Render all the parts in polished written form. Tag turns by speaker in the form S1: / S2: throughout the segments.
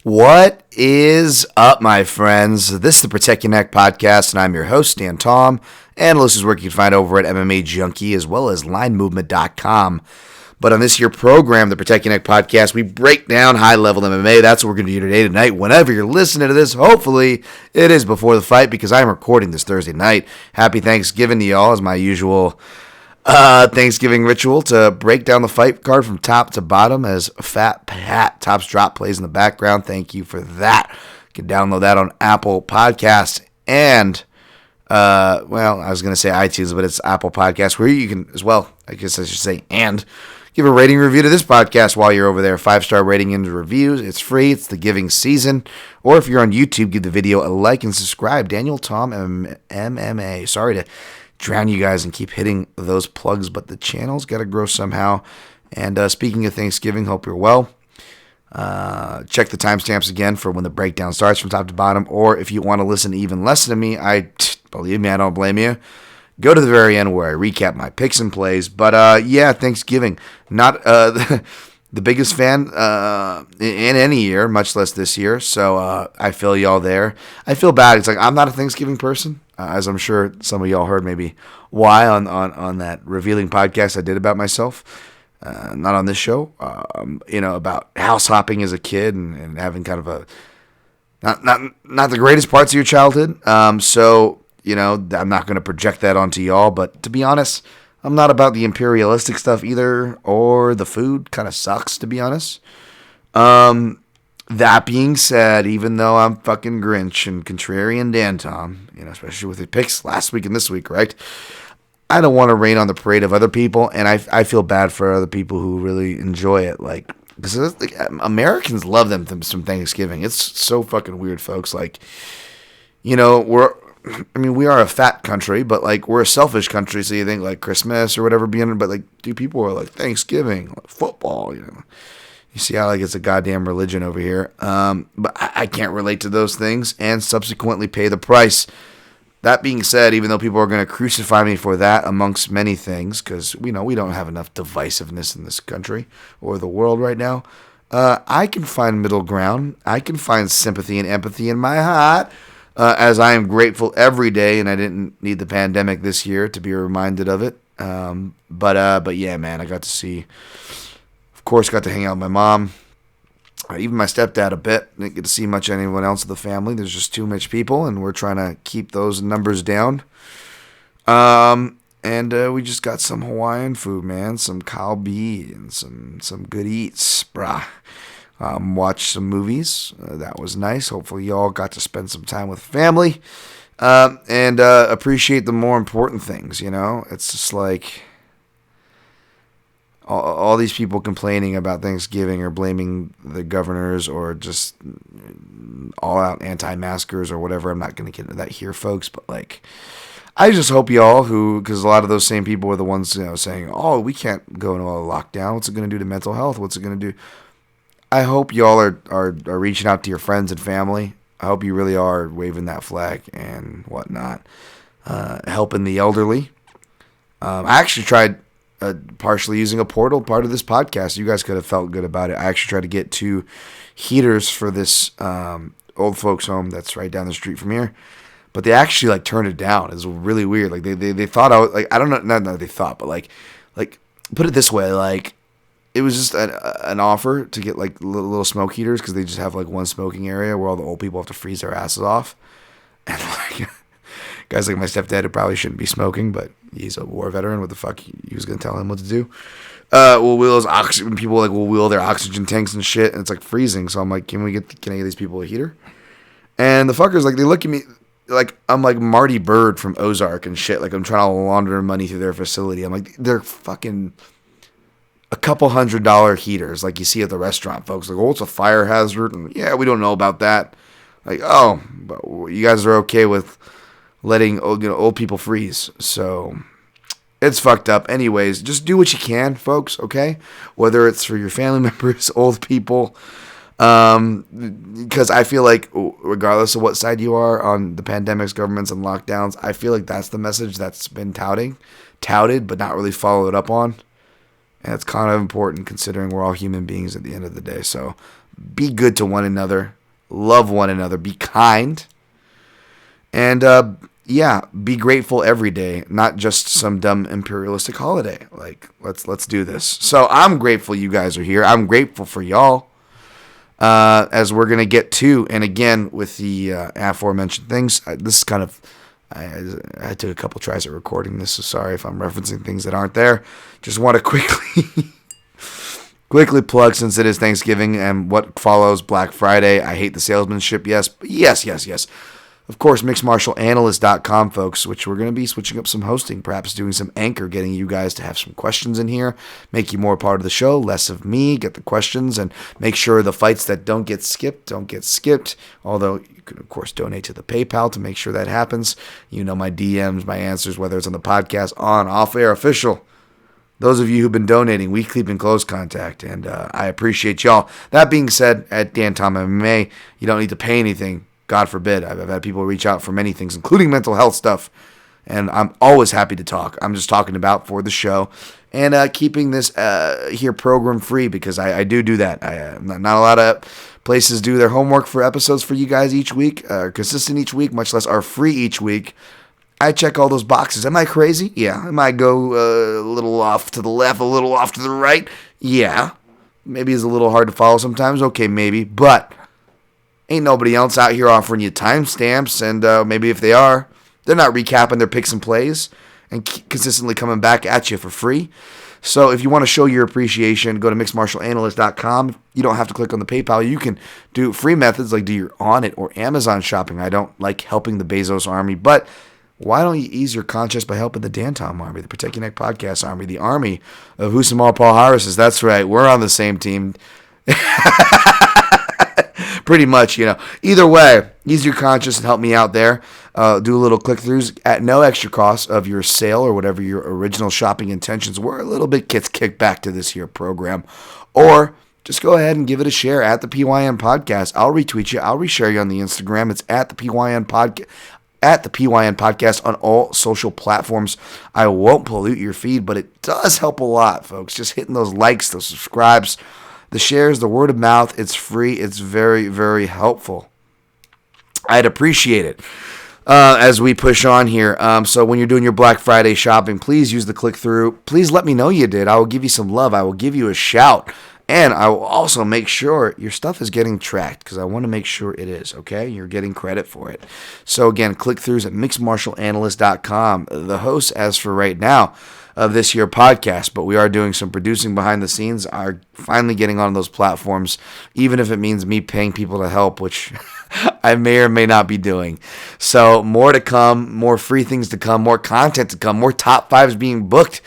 S1: What is up, my friends? This is the Protect Your Neck podcast, and I'm your host, Dan Tom. Analyst is work you can find over at MMA Junkie as well as linemovement.com. But on this here program, the Protect Your Neck podcast, we break down high-level MMA. That's what we're going to do today, tonight. Whenever you're listening to this, hopefully it is before the fight because I'm recording this Thursday night. Happy Thanksgiving to y'all, as my usual Thanksgiving ritual to break down the fight card from top to bottom as Fat Pat Tops Drop plays in the background. Thank you for that. You can download that on Apple Podcasts and, I was going to say iTunes, but it's Apple Podcasts where you can as well, I guess I should say, and give a rating review to this podcast while you're over there. 5-star rating and reviews. It's free. It's the giving season. Or if you're on YouTube, give the video a like and subscribe. Daniel Tom MMA. Sorry to drown you guys and keep hitting those plugs, but the channel's got to grow somehow. And speaking of Thanksgiving, hope you're well. Check the timestamps again for when the breakdown starts from top to bottom, or if you want to listen to even less than me, believe me, I don't blame you. Go to the very end where I recap my picks and plays. But Thanksgiving, not the biggest fan in any year, much less this year. So I feel y'all there. I feel bad. It's like I'm not a Thanksgiving person. As I'm sure some of y'all heard maybe why on that revealing podcast I did about myself. Not on this show. About house hopping as a kid and having kind of a not the greatest parts of your childhood. I'm not going to project that onto y'all. But to be honest, I'm not about the imperialistic stuff either, or the food kind of sucks, to be honest. That being said, even though I'm fucking Grinch and contrarian Dan Tom, especially with the picks last week and this week, right? I don't want to rain on the parade of other people, and I feel bad for other people who really enjoy it. Because Americans love some Thanksgiving. It's so fucking weird, folks. We are a fat country, but we're a selfish country. So you think Christmas or whatever but people are Thanksgiving, football, You see how it's a goddamn religion over here. But I can't relate to those things and subsequently pay the price. That being said, even though people are going to crucify me for that amongst many things, because we don't have enough divisiveness in this country or the world right now, I can find middle ground. I can find sympathy and empathy in my heart, as I am grateful every day, and I didn't need the pandemic this year to be reminded of it. But yeah, man, I got to hang out with my mom, even my stepdad a bit. Didn't get to see much of anyone else of the family. There's just too much people, and we're trying to keep those numbers down. We just got some Hawaiian food, man, some kalbi and some good eats, brah. Watched some movies. That was nice. Hopefully y'all got to spend some time with family and appreciate the more important things, It's just all these people complaining about Thanksgiving or blaming the governors or just all-out anti-maskers or whatever. I'm not going to get into that here, folks, but I just hope y'all because a lot of those same people are the ones saying, oh, we can't go into a lockdown. What's it going to do to mental health? What's it going to do? I hope y'all are reaching out to your friends and family. I hope you really are waving that flag and whatnot, helping the elderly. I actually tried partially using a portal part of this podcast. You guys could have felt good about it. I actually tried to get 2 heaters for this old folks home that's right down the street from here, but they actually turned it down. It's really weird. They thought I was I don't know, not they thought, but put it this way, it was just an offer to get little smoke heaters because they just have one smoking area where all the old people have to freeze their asses off. And guys like my stepdad who probably shouldn't be smoking, but he's a war veteran. What the fuck? He was gonna tell him what to do. We'll wheel his oxygen. People will wheel their oxygen tanks and shit, and it's freezing. So I'm can I get these people a heater? And the fuckers they look at me I'm Marty Bird from Ozark and shit. I'm trying to launder money through their facility. I'm they're fucking a couple $100 heaters you see at the restaurant, folks. It's a fire hazard, and yeah, we don't know about that. But you guys are okay with letting old people freeze. So it's fucked up. Anyways, just do what you can, folks, okay? Whether it's for your family members, old people, because I feel regardless of what side you are on the pandemics, governments, and lockdowns, I feel that's the message that's been touted, but not really followed up on. And it's kind of important considering we're all human beings at the end of the day. So be good to one another. Love one another. Be kind. And, be grateful every day. Not just some dumb imperialistic holiday. Like, let's do this. So I'm grateful you guys are here. I'm grateful for y'all. As we're going to get to, and again, with the aforementioned things, this is kind of... I took a couple tries at recording this, so sorry if I'm referencing things that aren't there. Just want to quickly plug, since it is Thanksgiving and what follows Black Friday. I hate the salesmanship, yes. Of course, mixedmartialanalyst.com, folks, which we're going to be switching up some hosting, perhaps doing some anchor, getting you guys to have some questions in here, make you more part of the show, less of me, get the questions, and make sure the fights that don't get skipped, although you can, of course, donate to the PayPal to make sure that happens. You know my DMs, my answers, whether it's on the podcast, on, off-air, official. Those of you who've been donating, we keep in close contact, and I appreciate y'all. That being said, at Dan Tom MMA, you don't need to pay anything. God forbid. I've had people reach out for many things, including mental health stuff, and I'm always happy to talk. I'm just talking about for the show and keeping this here program free, because I do that. Not a lot of places do their homework for episodes for you guys each week, consistent each week, much less are free each week. I check all those boxes. Am I crazy? Yeah. Am I go a little off to the left, a little off to the right? Yeah. Maybe it's a little hard to follow sometimes. Okay, maybe, but ain't nobody else out here offering you timestamps, and maybe if they are, they're not recapping their picks and plays and consistently coming back at you for free. So if you want to show your appreciation, go to mixedmartialanalyst.com. You don't have to click on the PayPal. You can do free methods like do your Onnit or Amazon shopping. I don't like helping the Bezos army, but why don't you ease your conscience by helping the Dan Tom army, the Protect Your Neck podcast army, the army of Husamal Paul Harris's? That's right. We're on the same team. Pretty much, Either way, ease your conscience and help me out there. Do a little click-throughs at no extra cost of your sale or whatever your original shopping intentions were. A little bit gets kicked back to this here program. Or just go ahead and give it a share at the PYN Podcast. I'll retweet you. I'll reshare you on the Instagram. It's at the PYN Podcast. At the PYN Podcast on all social platforms. I won't pollute your feed, but it does help a lot, folks. Just hitting those likes, those subscribes, the shares, the word of mouth. It's free. It's very, very helpful. I'd appreciate it as we push on here. So when you're doing your Black Friday shopping, please use the click-through. Please let me know you did. I will give you some love. I will give you a shout. And I will also make sure your stuff is getting tracked, because I want to make sure it is, okay? You're getting credit for it. So again, click-throughs at mixedmartialanalyst.com. The hosts, as for right now, of this here podcast, but we are doing some producing behind the scenes, are finally getting on those platforms, even if it means me paying people to help, which I may or may not be doing. So more to come, more free things to come, more content to come, more top fives being booked.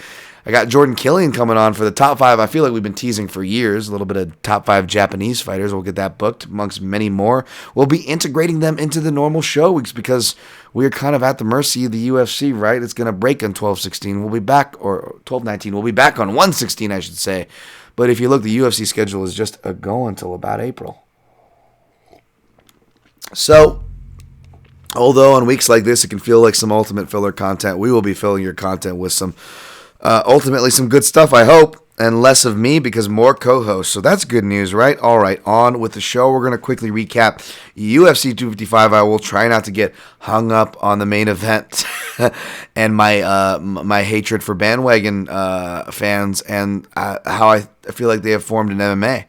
S1: I got Jordan Killian coming on for the top five. I feel like we've been teasing for years. A little bit of top five Japanese fighters. We'll get that booked amongst many more. We'll be integrating them into the normal show weeks, because we're kind of at the mercy of the UFC, right? It's going to break on 12/16. We'll be back, or 12/19. We'll be back on 1/16, I should say. But if you look, the UFC schedule is just a go until about April. So, although on weeks like this it can feel like some ultimate filler content, we will be filling your content with some ultimately some good stuff, I hope, and less of me, because more co-hosts. So that's good news, right? All right, on with the show. We're going to quickly recap UFC 255. I will try not to get hung up on the main event and my hatred for bandwagon fans, and how I feel like they have formed in MMA.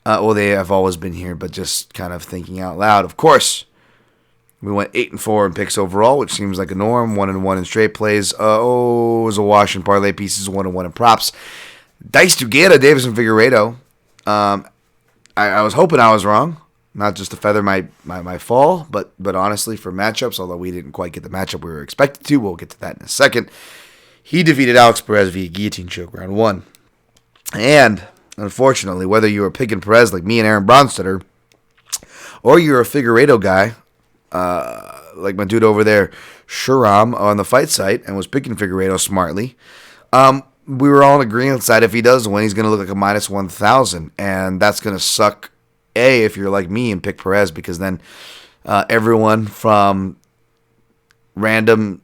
S1: Well, they have always been here, but just kind of thinking out loud. Of course, we went 8-4 in picks overall, which seems like a norm. 1-1 in straight plays. It was a wash in parlay pieces. 1-1 in props. Dice Tugera, Davison Figueiredo. I was hoping I was wrong. Not just to feather my fall, but honestly for matchups, although we didn't quite get the matchup we were expected to. We'll get to that in a second. He defeated Alex Perez via guillotine choke round 1. And unfortunately, whether you were picking Perez like me and Aaron Bronstetter, or you're a Figueiredo guy, like my dude over there, Shuram, on the fight site, and was picking Figueiredo smartly, we were all in agreement that if he does win, he's going to look like a minus 1,000, and that's going to suck, if you're like me and pick Perez, because then everyone from random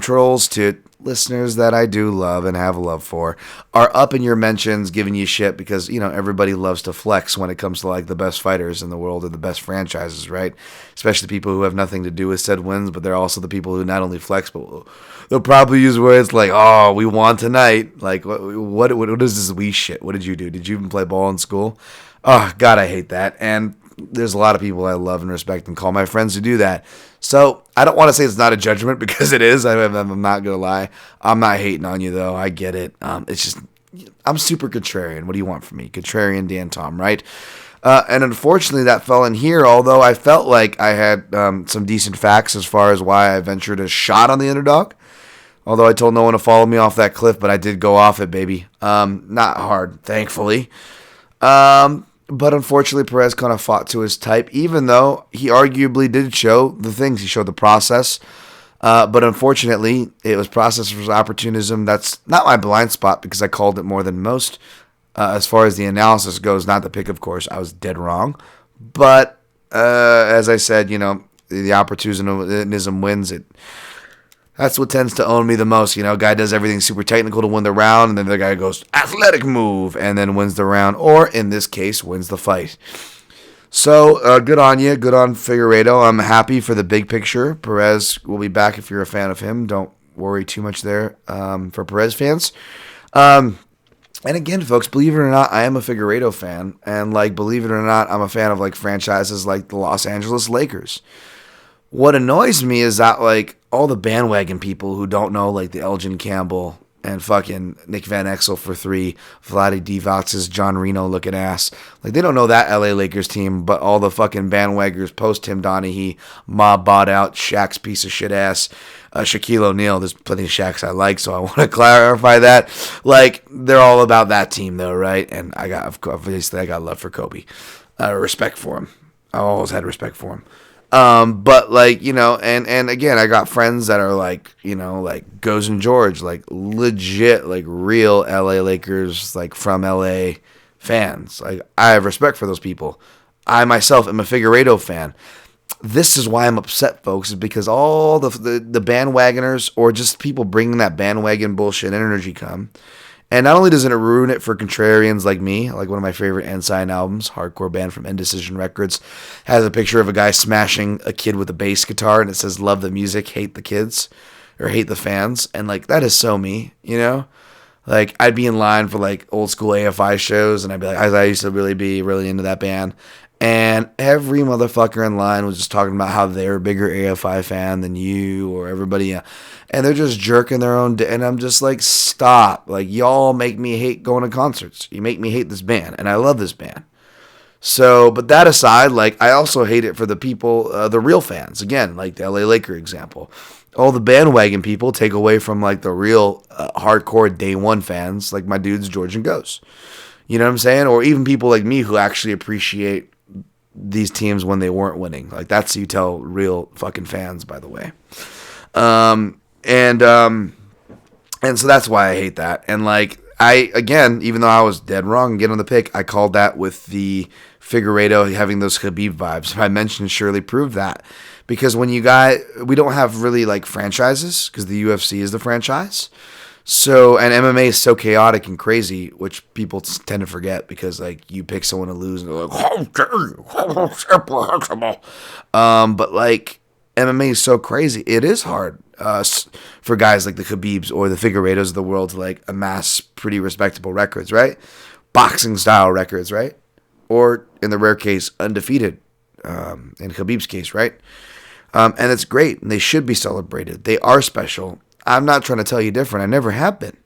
S1: trolls to listeners that I do love and have love for are up in your mentions giving you shit because, everybody loves to flex when it comes to like the best fighters in the world or the best franchises, right? Especially people who have nothing to do with said wins, but they're also the people who not only flex, but they'll probably use words like, oh, we won tonight. Like, what is this we shit? What did you do? Did you even play ball in school? Oh, God, I hate that. And there's a lot of people I love and respect and call my friends who do that. So I don't want to say it's not a judgment because it is. I'm not going to lie. I'm not hating on you, though. I get it. It's just I'm super contrarian. What do you want from me? Contrarian Dan Tom, right? And unfortunately, that fell in here, although I felt like I had some decent facts as far as why I ventured a shot on the underdog. Although I told no one to follow me off that cliff, but I did go off it, baby. Not hard, thankfully. But unfortunately, Perez kind of fought to his type, even though he arguably did show the things. He showed the process. But unfortunately, it was process versus opportunism. That's not my blind spot because I called it more than most. As far as the analysis goes, not the pick, of course. I was dead wrong. But as I said, the opportunism wins it. That's what tends to own me the most. Guy does everything super technical to win the round, and then the guy goes athletic move and then wins the round, or in this case, wins the fight. So good on you. Good on Figueiredo. I'm happy for the big picture. Perez will be back if you're a fan of him. Don't worry too much there for Perez fans. And again, folks, believe it or not, I am a Figueiredo fan. And believe it or not, I'm a fan of franchises like the Los Angeles Lakers. What annoys me is that all the bandwagon people who don't know the Elgin Campbell and fucking Nick Van Exel for 3, Vlade Divac's John Reno looking ass. They don't know that LA Lakers team, but all the fucking bandwaggers post Tim Donaghy, mob bought out, Shaq's piece of shit ass, Shaquille O'Neal. There's plenty of Shaqs I like, so I want to clarify that. They're all about that team though, right? And obviously I got love for Kobe. Respect for him. I always had respect for him. But and again, I got friends that are Goes and George, legit, real LA Lakers, from LA fans. I have respect for those people. I myself am a Figueiredo fan. This is why I'm upset, folks, is because all the bandwagoners or just people bringing that bandwagon bullshit energy come. And not only doesn't it ruin it for contrarians like me, one of my favorite Ensign albums, hardcore band from Indecision Records, has a picture of a guy smashing a kid with a bass guitar, and it says, love the music, hate the kids, or hate the fans. And, that is so me, I'd be in line for, old school AFI shows, and I'd be I used to really be really into that band. And every motherfucker in line was just talking about how they're a bigger AFI fan than you or everybody else. And they're just jerking their own and I'm just stop. Y'all make me hate going to concerts. You make me hate this band. And I love this band. So, but that aside, I also hate it for the people, the real fans. Again, the LA Laker example. All the bandwagon people take away from, the real hardcore day one fans, my dudes George and Goes. You know what I'm saying? Or even people like me who actually appreciate these teams when they weren't winning. That's how you tell real fucking fans, by the way. And so that's why I hate that. And again, even though I was dead wrong and get on the pick, I called that with the Figueiredo having those Khabib vibes. I mentioned surely proved that because when we don't have really franchises because the UFC is the franchise. So, and MMA is so chaotic and crazy, which people tend to forget because, you pick someone to lose and they're how dare you? But, MMA is so crazy. It is hard for guys like the Khabibs or the Figueiredos of the world to, amass pretty respectable records, right? Boxing-style records, right? Or, in the rare case, undefeated, in Khabib's case, right? And it's great, and they should be celebrated. They are special. I'm not trying to tell you different. I never have been.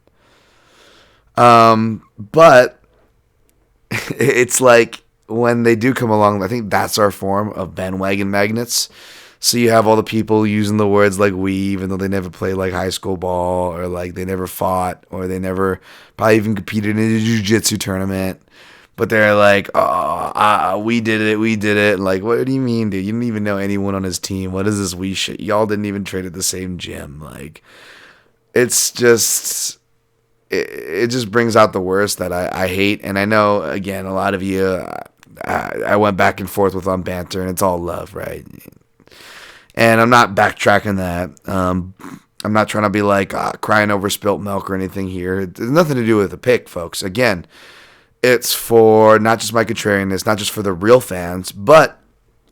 S1: But it's when they do come along, I think that's our form of bandwagon magnets. So you have all the people using the words we, even though they never played high school ball or they never fought or they never probably even competed in a jiu-jitsu tournament. But they're we did it. What do you mean, dude? You didn't even know anyone on his team. What is this we shit? Y'all didn't even train at the same gym. It's just, it just brings out the worst that I hate. And I know, again, a lot of you, I went back and forth with on banter, and it's all love, right? And I'm not backtracking that. I'm not trying to be like crying over spilt milk or anything here. It has nothing to do with the pick, folks. Again, it's for not just my contrarianness, not just for the real fans, but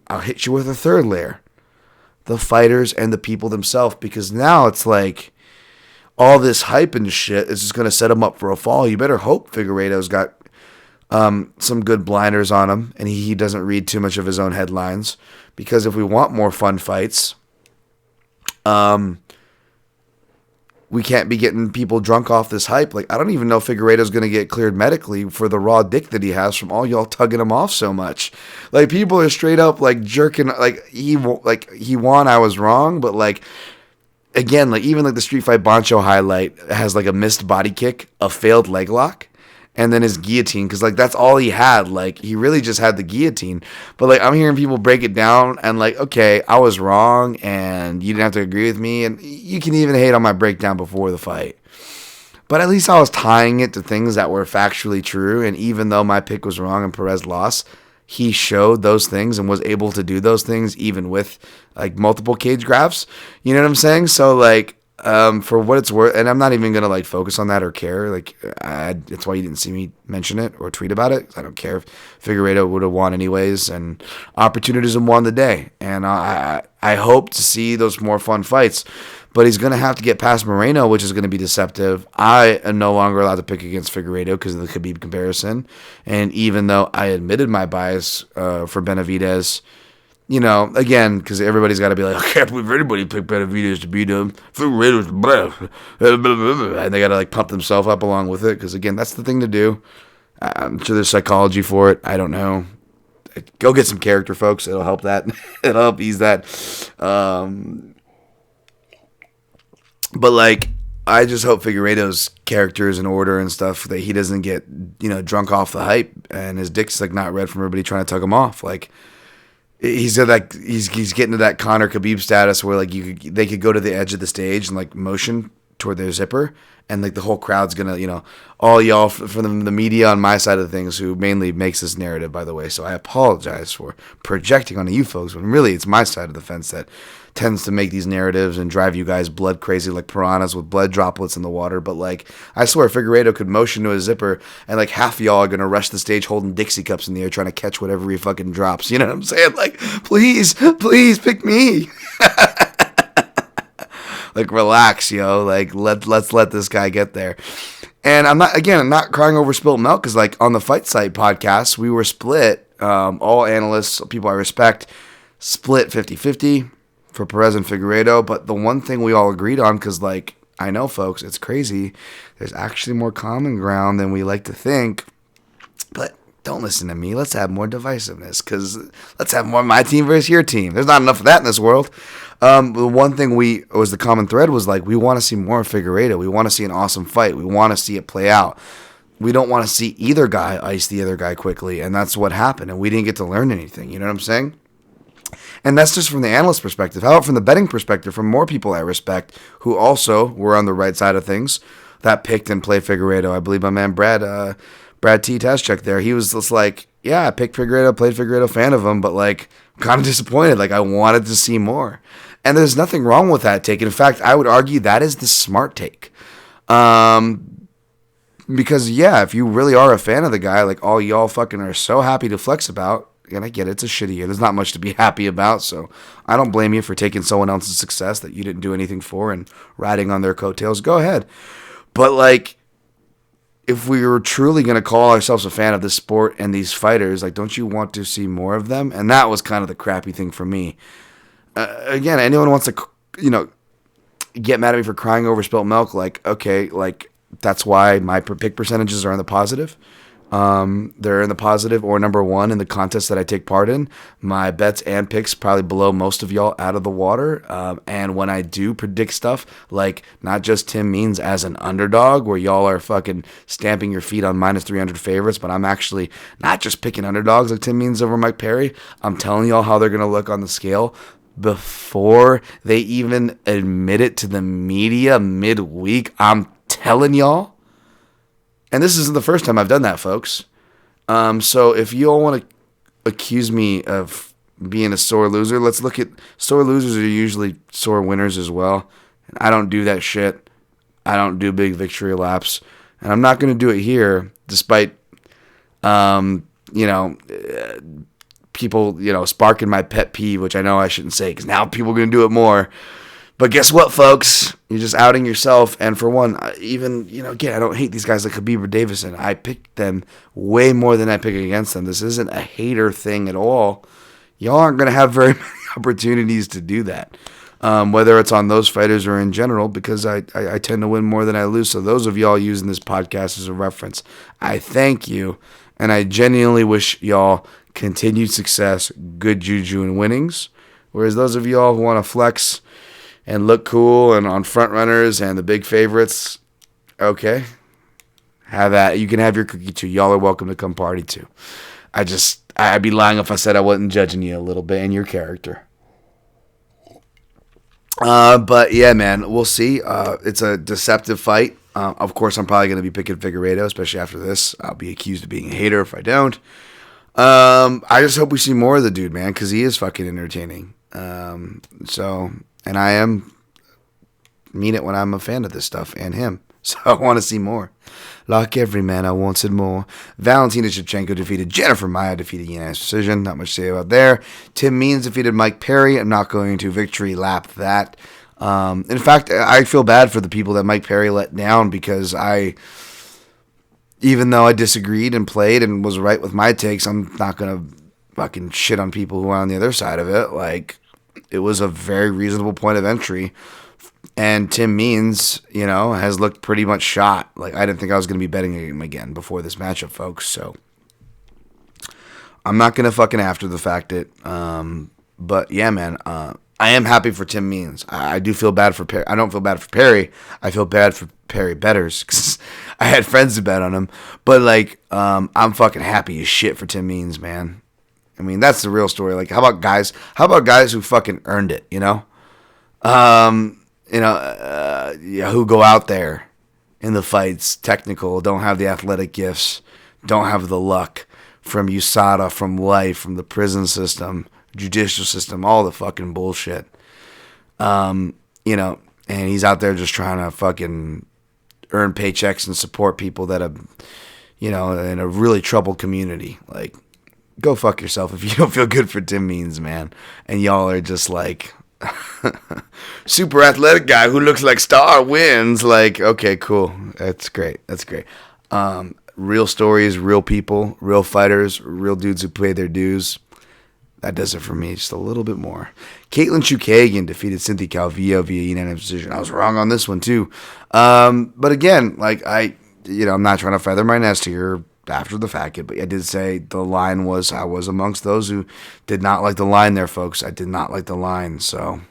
S1: I'll hit you with a third layer. The fighters and the people themselves, because now it's like all this hype and shit is just going to set him up for a fall. You better hope Figueiredo's got some good blinders on him and he doesn't read too much of his own headlines, because if we want more fun fights, we can't be getting people drunk off this hype. Like, I don't even know if Figueiredo's going to get cleared medically for the raw dick that he has from all y'all tugging him off so much. Like, people are straight up, like, jerking, like, he won, I was wrong, but, like, again, like, even, like, the Street Fight Bancho highlight has, like, a missed body kick, a failed leg lock, and then his guillotine, because, like, that's all he had. Like, he really just had the guillotine. But, like, I'm hearing people break it down, and, like, okay, I was wrong, and you didn't have to agree with me, and you can even hate on my breakdown before the fight. But at least I was tying it to things that were factually true, and even though my pick was wrong and Perez lost, he showed those things and was able to do those things even with, like, multiple cage grabs. You know what I'm saying? So, like, for what it's worth, and I'm not even gonna like focus on that or care. Like, that's why you didn't see me mention it or tweet about it. I don't care if Figueiredo would have won anyways, and opportunism won the day. And I hope to see those more fun fights, but he's gonna have to get past Moreno, which is gonna be deceptive. I am no longer allowed to pick against Figueiredo because of the Khabib comparison, and even though I admitted my bias for Benavidez. You know, again, because everybody's got to be like, I can't believe anybody picked Benavidez to beat him. And they got to, like, pump themselves up along with it. Because, again, that's the thing to do. I'm sure there's psychology for it. I don't know. Go get some character, folks. It'll help that. It'll help ease that. But, like, I just hope Figueiredo's character is in order and stuff, that he doesn't get, you know, drunk off the hype. And his dick's, like, not red from everybody trying to tug him off. Like, he's getting to that Conor Khabib status where, like, they could go to the edge of the stage and, like, motion toward their zipper, and, like, the whole crowd's gonna, you know, all y'all from the media on my side of things, who mainly makes this narrative, by the way. So I apologize for projecting onto you folks when really it's my side of the fence that tends to make these narratives and drive you guys blood crazy like piranhas with blood droplets in the water. But, like, I swear Figueiredo could motion to his zipper, and, like, half of y'all are going to rush the stage holding Dixie cups in the air trying to catch whatever he fucking drops. You know what I'm saying? Like, please pick me. Like, relax, yo. Like, let's let this guy get there. And I'm not crying over spilt milk, because, like, on the Fight Site podcast, we were split. All analysts, people I respect, split 50-50 for Perez and Figueiredo. But the one thing we all agreed on, because, like, I know, folks, it's crazy. There's actually more common ground than we like to think. But don't listen to me. Let's have more divisiveness, because let's have more my team versus your team. There's not enough of that in this world. The one thing was the common thread was, like, we want to see more of Figueiredo. We want to see an awesome fight. We want to see it play out. We don't want to see either guy ice the other guy quickly, and that's what happened, and we didn't get to learn anything. You know what I'm saying? And that's just from the analyst perspective. How about from the betting perspective, from more people I respect who also were on the right side of things that picked and played Figueiredo? I believe my man Brad T. Tazchuk there, he was just like, yeah, I picked Figueiredo, played Figueiredo, fan of him, but, like, I'm kind of disappointed. Like, I wanted to see more. And there's nothing wrong with that take. In fact, I would argue that is the smart take. Because, yeah, if you really are a fan of the guy, like, all y'all fucking are so happy to flex about, and I get it, it's a shitty year. There's not much to be happy about, so I don't blame you for taking someone else's success that you didn't do anything for and riding on their coattails. Go ahead. But, like, if we were truly going to call ourselves a fan of this sport and these fighters, like, don't you want to see more of them? And that was kind of the crappy thing for me. Again, anyone wants to, you know, get mad at me for crying over spilt milk, like, okay, like, that's why my pick percentages are in the positive. They're in the positive or number one in the contest that I take part in. My bets and picks probably below most of y'all out of the water. And when I do predict stuff, like, not just Tim Means as an underdog, where y'all are fucking stamping your feet on minus 300 favorites, but I'm actually not just picking underdogs like Tim Means over Mike Perry. I'm telling y'all how they're going to look on the scale before they even admit it to the media midweek. I'm telling y'all. And this isn't the first time I've done that, folks. So if you all want to accuse me of being a sore loser, let's look at sore losers are usually sore winners as well. I don't do that shit. I don't do big victory laps. And I'm not going to do it here, despite, people, sparking my pet peeve, which I know I shouldn't say, because now people are going to do it more. But guess what, folks? You're just outing yourself. And for one, again, I don't hate these guys like Khabib or Davison. I pick them way more than I pick against them. This isn't a hater thing at all. Y'all aren't going to have very many opportunities to do that, whether it's on those fighters or in general, because I tend to win more than I lose. So those of y'all using this podcast as a reference, I thank you. And I genuinely wish y'all continued success, good juju, and winnings. Whereas those of y'all who want to flex and look cool and on front runners and the big favorites, okay, have that. You can have your cookie too. Y'all are welcome to come party too. I'd be lying if I said I wasn't judging you a little bit in your character. But yeah, man, we'll see. It's a deceptive fight. Of course, I'm probably going to be picking Figueiredo, especially after this. I'll be accused of being a hater if I don't. I just hope we see more of the dude, man, because he is fucking entertaining. And I mean it when I'm a fan of this stuff and him. So I want to see more. Like every man, I wanted more. Valentina Shevchenko defeated Jennifer Maia, defeated unanimous decision. Not much to say about there. Tim Means defeated Mike Perry. I'm not going to victory lap that. In fact, I feel bad for the people that Mike Perry let down, because even though I disagreed and played and was right with my takes, I'm not going to fucking shit on people who are on the other side of it. Like, it was a very reasonable point of entry. And Tim Means, has looked pretty much shot. Like, I didn't think I was going to be betting him again before this matchup, folks. So, I'm not going to fucking after the fact it. But, yeah, man, I am happy for Tim Means. I do feel bad for Perry. I don't feel bad for Perry. I feel bad for Perry bettors, because I had friends who bet on him. But, I'm fucking happy as shit for Tim Means, man. I mean, that's the real story. Like, how about guys who fucking earned it, who go out there in the fights, technical, don't have the athletic gifts, don't have the luck from USADA, from life, from the prison system, judicial system, all the fucking bullshit. And he's out there just trying to fucking earn paychecks and support people that have, in a really troubled community. Like, go fuck yourself if you don't feel good for Tim Means, man. And y'all are just like, super athletic guy who looks like star wins. Like, okay, cool. That's great. Real stories, real people, real fighters, real dudes who pay their dues. That does it for me, just a little bit more. Caitlin Chukagian defeated Cynthia Calvillo via unanimous decision. I was wrong on this one too. But again, I'm not trying to feather my nest here after the fact, but I did say the line was, I was amongst those who did not like the line there, folks. I did not like the line, so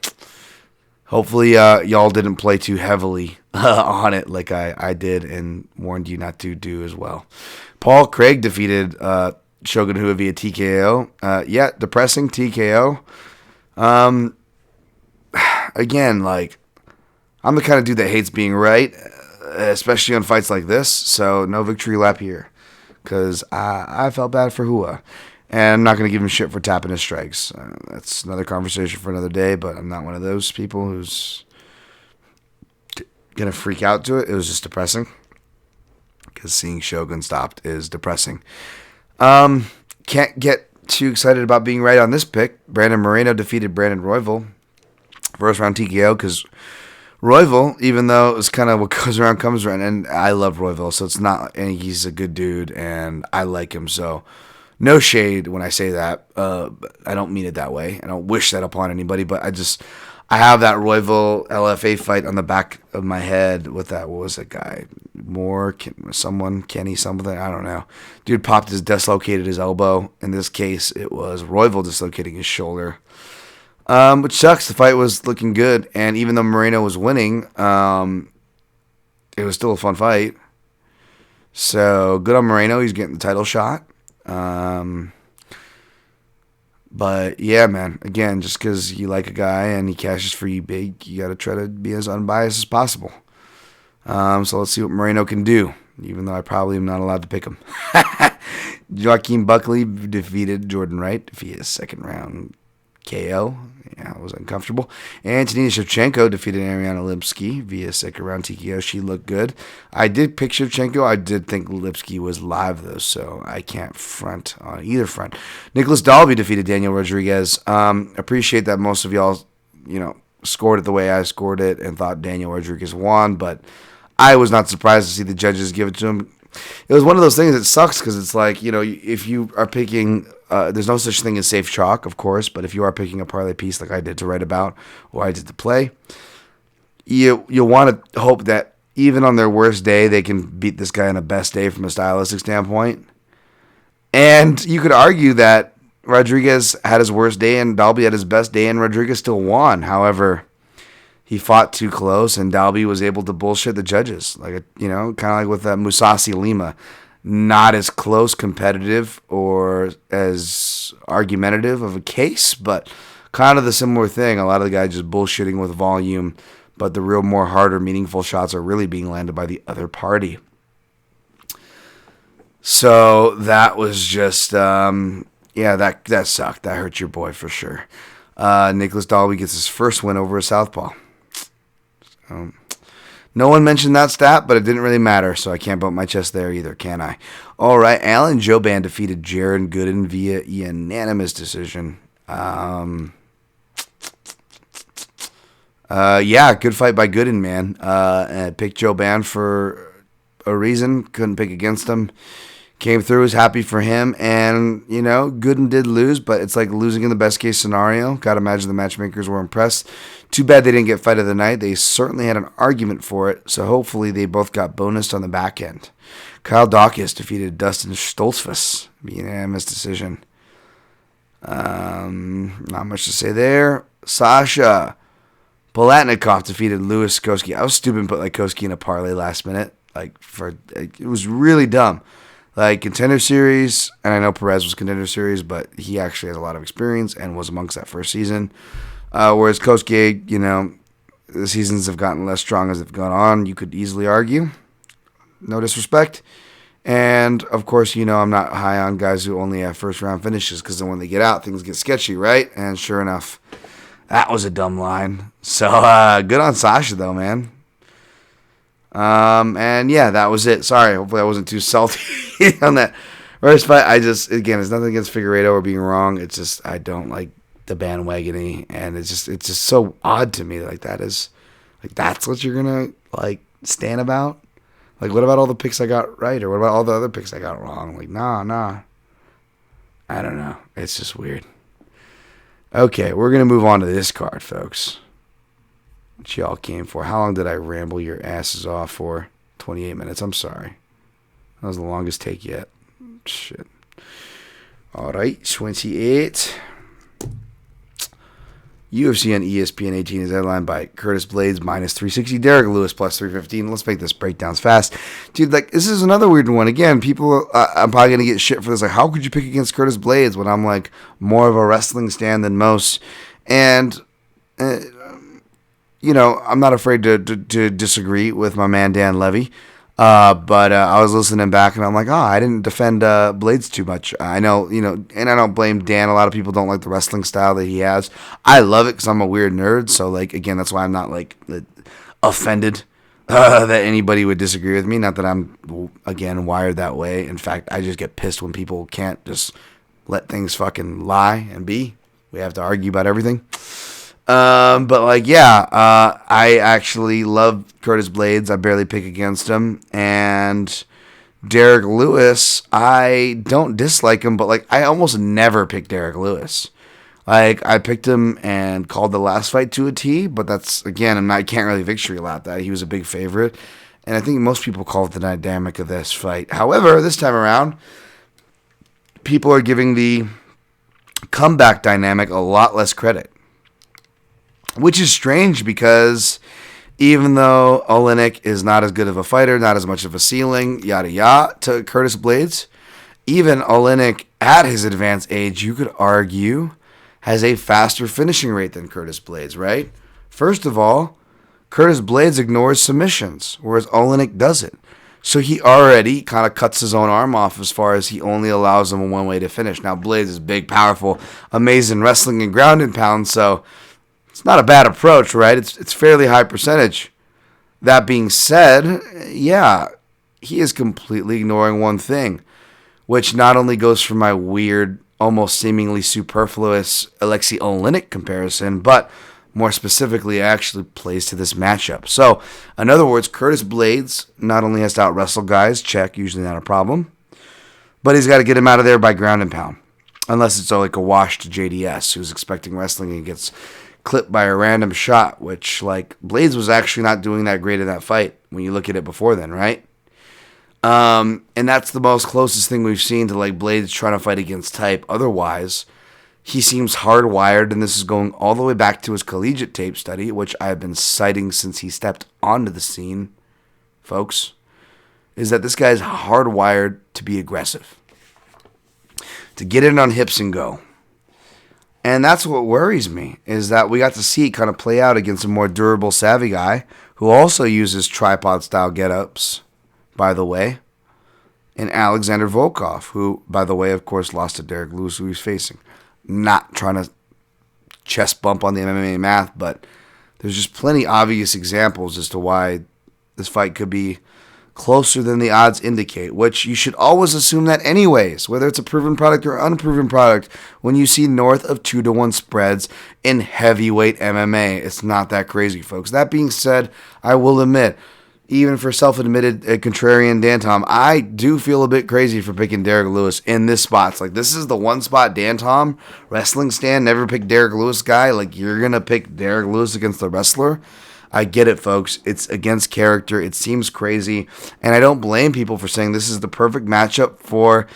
S1: hopefully y'all didn't play too heavily on it like I did and warned you not to do as well. Paul Craig defeated Shogun Rua via TKO. Depressing TKO. Again, I'm the kind of dude that hates being right, especially on fights like this, so no victory lap here. Because I felt bad for Rua. And I'm not going to give him shit for tapping his strikes. That's another conversation for another day, but I'm not one of those people who's going to freak out to it. It was just depressing. Because seeing Shogun stopped is depressing. Can't get too excited about being right on this pick. Brandon Moreno defeated Brandon Royval. First round TKO, because Royval, even though it's kind of what goes around comes around, and I love Royval, so it's not, and he's a good dude, and I like him, so no shade when I say that. I don't mean it that way. I don't wish that upon anybody, but I have that Royval LFA fight on the back of my head with that, what was that guy? Kenny something, I don't know. Dude dislocated his elbow. In this case, it was Royval dislocating his shoulder. Which sucks. The fight was looking good, and even though Moreno was winning, it was still a fun fight. So good on Moreno. He's getting the title shot. But yeah, man. Again, just because you like a guy and he cashes for you big, you got to try to be as unbiased as possible. So let's see what Moreno can do, even though I probably am not allowed to pick him. Joaquin Buckley defeated Jordan Wright via second round KO. Yeah, it was uncomfortable. Antonina Shevchenko defeated Ariana Lipski via second round TKO. She looked good. I did pick Shevchenko. I did think Lipski was live, though, so I can't front on either front. Nicholas Dalby defeated Daniel Rodriguez. Appreciate that most of y'all, scored it the way I scored it and thought Daniel Rodriguez won, but I was not surprised to see the judges give it to him. It was one of those things that sucks because it's like, if you are picking, there's no such thing as safe chalk, of course, but if you are picking a parlay piece like I did to write about or I did to play, you'll want to hope that even on their worst day, they can beat this guy on a best day from a stylistic standpoint. And you could argue that Rodriguez had his worst day and Dalby had his best day and Rodriguez still won. However, he fought too close, and Dalby was able to bullshit the judges. Kind of like with Musasi Lima. Not as close, competitive, or as argumentative of a case, but kind of the similar thing. A lot of the guys just bullshitting with volume, but the real more harder, meaningful shots are really being landed by the other party. So that was just, that sucked. That hurt your boy for sure. Nicholas Dalby gets his first win over a southpaw. No one mentioned that stat, but it didn't really matter, so I can't bump my chest there either, can I? All right, Alan Jouban defeated Jaron Gooden via unanimous decision. Good fight by Gooden, man. I picked Jouban for a reason, couldn't pick against him. Came through, was happy for him, and, Gooden did lose, but it's like losing in the best-case scenario. Gotta imagine the matchmakers were impressed. Too bad they didn't get fight of the night. They certainly had an argument for it, so hopefully they both got bonused on the back end. Kyle Dawkins defeated Dustin Stoltzfus via unanimous decision. Not much to say there. Sasha Palatnikov defeated Louis Koski. I was stupid and put Koski in a parlay last minute. It was really dumb. Contender series, and I know Perez was contender series, but he actually has a lot of experience and was amongst that first season. Whereas Koski, the seasons have gotten less strong as they've gone on. You could easily argue. No disrespect. And, of course, I'm not high on guys who only have first-round finishes because then when they get out, things get sketchy, right? And sure enough, that was a dumb line. So, good on Sasha, though, man. That was it. Sorry, hopefully I wasn't too salty on that first fight. it's nothing against Figueiredo or being wrong. It's just I don't like the bandwagoning, and it's just so odd to me. That's what you're gonna stand about. What about all the picks I got right, or what about all the other picks I got wrong? Nah. I don't know. It's just weird. Okay, we're gonna move on to this card, folks. What y'all came for. How long did I ramble your asses off for? 28 minutes. I'm sorry. That was the longest take yet. Shit. All right, 28. UFC on ESPN 18 is headlined by Curtis Blades minus 360, Derek Lewis plus 315. Let's make this breakdowns fast. Dude, this is another weird one. Again, people, I'm probably going to get shit for this. How could you pick against Curtis Blades when I'm more of a wrestling stan than most? And, I'm not afraid to disagree with my man Dan Levy. But I was listening back and I'm I didn't defend Blades too much. I know, and I don't blame Dan. A lot of people don't like the wrestling style that he has. I love it because I'm a weird nerd. So, again, that's why I'm not, offended that anybody would disagree with me. Not that I'm, again, wired that way. In fact, I just get pissed when people can't just let things fucking lie and be. We have to argue about everything. I actually love Curtis Blades. I barely pick against him. And Derek Lewis, I don't dislike him, but I almost never pick Derek Lewis. I picked him and called the last fight to a T, but that's, again, I can't really victory lap that. He was a big favorite. And I think most people call it the dynamic of this fight. However, this time around, people are giving the comeback dynamic a lot less credit. Which is strange because even though Oleinik is not as good of a fighter, not as much of a ceiling, yada yada, to Curtis Blades, even Oleinik at his advanced age, you could argue, has a faster finishing rate than Curtis Blades, right? First of all, Curtis Blades ignores submissions, whereas Oleinik doesn't. So he already kind of cuts his own arm off as far as he only allows him one way to finish. Now, Blades is big, powerful, amazing wrestling and ground and pound, so it's not a bad approach, right? It's fairly high percentage. That being said, yeah, he is completely ignoring one thing, which not only goes for my weird, almost seemingly superfluous Alexei Olenek comparison, but more specifically, actually plays to this matchup. So, in other words, Curtis Blades not only has to out-wrestle guys, check, usually not a problem, but he's got to get him out of there by ground and pound. Unless it's like a washed JDS who's expecting wrestling and gets clipped by a random shot, which, like, Blades was actually not doing that great in that fight when you look at it before then, right? And that's the most closest thing we've seen to, like, Blades trying to fight against type. Otherwise, he seems hardwired, and this is going all the way back to his collegiate tape study, which I've been citing since he stepped onto the scene, folks, is that this guy's hardwired to be aggressive, to get in on hips and go. And that's what worries me, is that we got to see it kind of play out against a more durable, savvy guy who also uses tripod-style get-ups, by the way, and Alexander Volkov, who, by the way, of course, lost to Derek Lewis, who he's facing. Not trying to chest bump on the MMA math, but there's just plenty obvious examples as to why this fight could be closer than the odds indicate, which you should always assume that anyways, whether it's a proven product or unproven product, when you see north of 2-1 spreads in heavyweight MMA. It's not that crazy, folks. That being said, I will admit, even for self-admitted contrarian Dan Tom, I do feel a bit crazy for picking Derek Lewis in this spot. It's like, this is the one spot Dan Tom, wrestling stand, never pick Derek Lewis guy. Like, you're going to pick Derek Lewis against the wrestler? I get it, folks. It's against character. It seems crazy. And I don't blame people for saying this is the perfect matchup for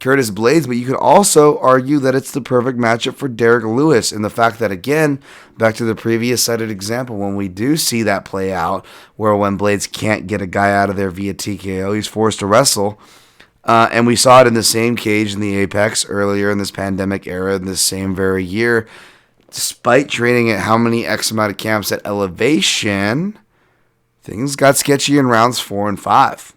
S1: Curtis Blades, but you could also argue that it's the perfect matchup for Derek Lewis, and the fact that, again, back to the previous cited example, when we do see that play out, where when Blades can't get a guy out of there via TKO, he's forced to wrestle, and we saw it in the same cage in the Apex earlier in this pandemic era, in this same very year, despite training at how many X amount of camps at Elevation, things got sketchy in rounds 4 and 5.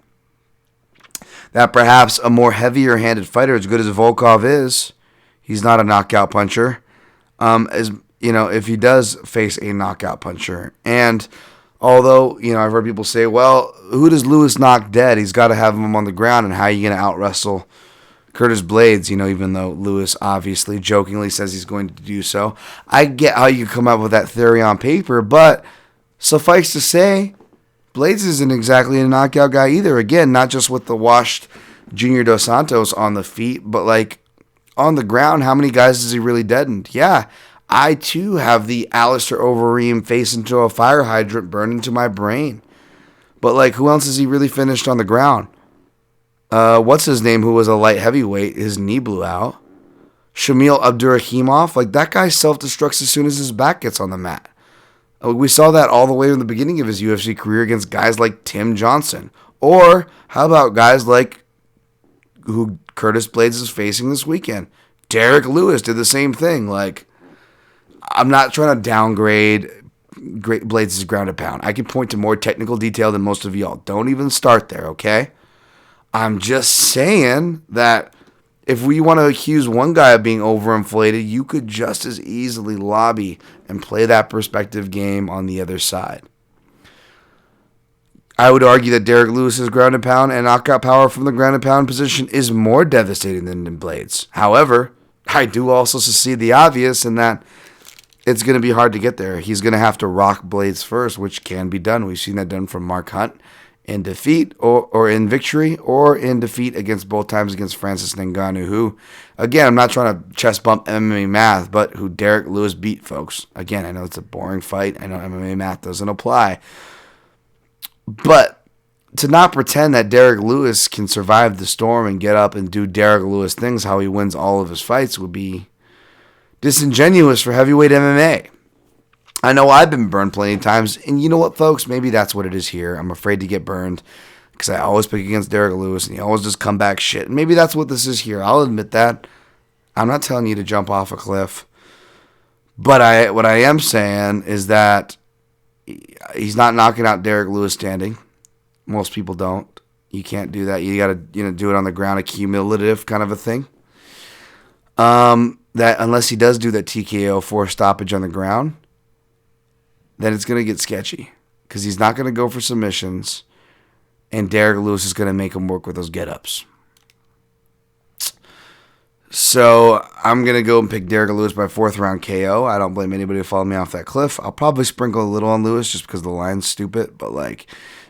S1: That perhaps a more heavier-handed fighter, as good as Volkov is, he's not a knockout puncher. As you know, if he does face a knockout puncher, and although I've heard people say, well, who does Lewis knock dead? He's got to have him on the ground, and how are you going to out-wrestle Curtis Blades? Even though Lewis obviously jokingly says he's going to do so, I get how you come up with that theory on paper, but suffice to say, Blades isn't exactly a knockout guy either. Again, not just with the washed Junior Dos Santos on the feet, but like on the ground, how many guys has he really deadened? Yeah, I too have the Alistair Overeem face into a fire hydrant burned into my brain. But like, who else has he really finished on the ground? What's his name, who was a light heavyweight, his knee blew out. Shamil Abdurakhimov, like that guy self-destructs as soon as his back gets on the mat. We saw that all the way in the beginning of his UFC career against guys like Tim Johnson. Or how about guys like who Curtis Blades is facing this weekend? Derek Lewis did the same thing. Like, I'm not trying to downgrade Blades' ground and pound. I can point to more technical detail than most of y'all. Don't even start there, okay? I'm just saying that if we want to accuse one guy of being overinflated, you could just as easily lobby and play that perspective game on the other side. I would argue that Derek Lewis's ground and pound and knockout power from the ground and pound position is more devastating than Blades. However, I do also see the obvious in that it's going to be hard to get there. He's going to have to rock Blades first, which can be done. We've seen that done from Mark Hunt in defeat or in victory or in defeat against both times against Francis Ngannou, who, again, I'm not trying to chest bump MMA math, but who Derek Lewis beat, folks. Again, I know it's a boring fight. I know MMA math doesn't apply. But to not pretend that Derek Lewis can survive the storm and get up and do Derek Lewis things, how he wins all of his fights, would be disingenuous for heavyweight MMA. I know I've been burned plenty of times, and you know what, folks? Maybe that's what it is here. I'm afraid to get burned because I always pick against Derek Lewis, and he always just come back shit. And maybe that's what this is here. I'll admit that. I'm not telling you to jump off a cliff. But what I am saying is that he's not knocking out Derek Lewis standing. Most people don't. You can't do that. You got to do it on the ground, a cumulative kind of a thing. That unless he does do that TKO 4 stoppage on the ground, then it's going to get sketchy because he's not going to go for submissions, and Derek Lewis is going to make him work with those get-ups. So I'm going to go and pick Derek Lewis by 4th round KO. I don't blame anybody who followed me off that cliff. I'll probably sprinkle a little on Lewis just because the line's stupid. But, like,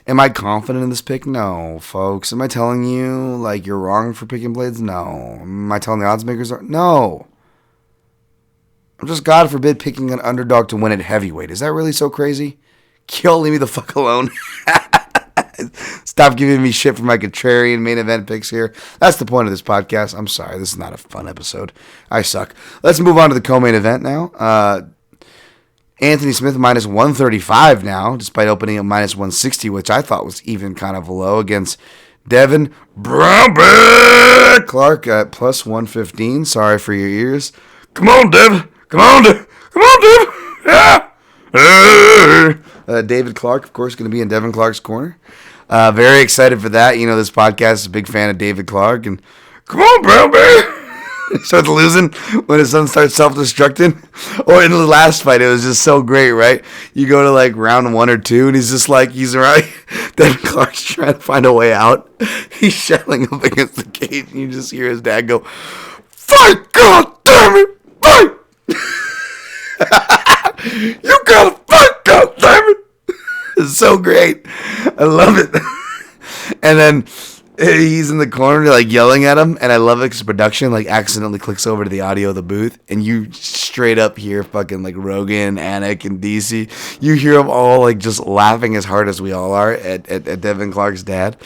S1: am I confident in this pick? No, folks. Am I telling you, like, you're wrong for picking Blades? No. Am I telling the odds makers? No. I'm just, God forbid, picking an underdog to win at heavyweight. Is that really so crazy? Kill, leave me the fuck alone. Stop giving me shit for my contrarian main event picks here. That's the point of this podcast. I'm sorry. This is not a fun episode. I suck. Let's move on to the co-main event now. Anthony Smith minus 135 now, despite opening at minus 160, which I thought was even kind of low, against Devin Brown Bear Clark at plus 115. Sorry for your ears. Come on, Devin. Come on, Devin. Come on, Devin. Yeah. David Clark, of course, going to be in Devin Clark's corner. Very excited for that. This podcast is a big fan of David Clark. And come on, Brown Bear. He starts losing when his son starts self-destructing. Or in the last fight, it was just so great, right? You go to like round 1 or 2, and he's just like, he's right. Devin Clark's trying to find a way out. He's shelling up against the cage, and you just hear his dad go, "Fight, God damn it, fight!" You gotta fight, God damn it. It's so great. I love it. And then he's in the corner like yelling at him, and I love it because production like accidentally clicks over to the audio of the booth, and you straight up hear fucking like Rogan, Anik, and DC. You hear them all like just laughing as hard as we all are at Devin Clark's dad.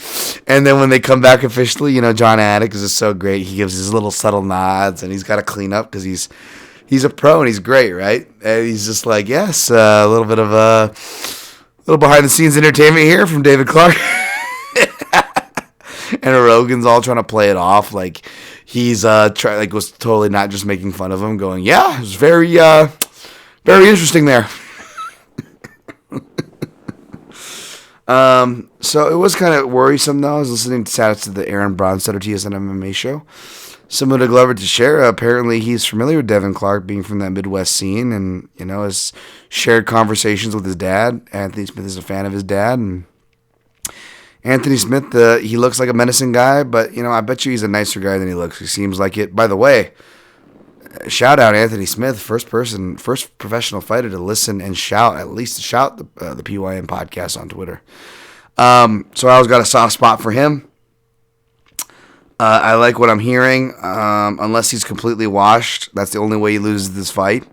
S1: And then when they come back officially, John Anik is just so great. He gives his little subtle nods, and he's got to clean up because he's a pro and he's great, right? And he's just like, yes, a little bit of a little behind the scenes entertainment here from David Clark. And Rogan's all trying to play it off like he's was totally not just making fun of him, going, yeah, it was very very interesting there. So it was kind of worrisome though. I was listening to the Aaron Bronstetter TSN MMA show. Similar to Glover Teixeira, apparently he's familiar with Devin Clark, being from that Midwest scene, and has shared conversations with his dad. Anthony Smith is a fan of his dad, and Anthony Smith, he looks like a menacing guy, but I bet you he's a nicer guy than he looks. He seems like it. By the way, shout out Anthony Smith, first professional fighter to listen and shout the PYM podcast on Twitter. So I always got a soft spot for him. I like what I'm hearing. Unless he's completely washed, that's the only way he loses this fight.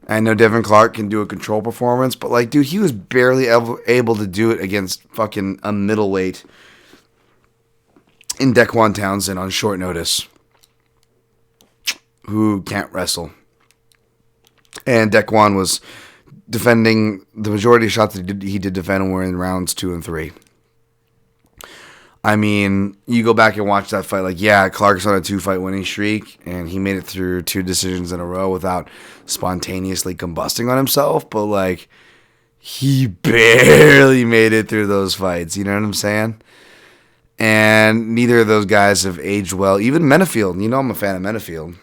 S1: I know Devin Clark can do a control performance, but like, dude, he was barely able to do it against fucking a middleweight in Dequan Townsend on short notice, who can't wrestle. And Dequan was defending the majority of shots that he did defend were in rounds 2 and 3. I mean, you go back and watch that fight, like, yeah, Clark's on a 2-fight winning streak, and he made it through 2 decisions in a row without spontaneously combusting on himself, but, like, he barely made it through those fights, you know what I'm saying? And neither of those guys have aged well. Even Menafield, I'm a fan of Menafield.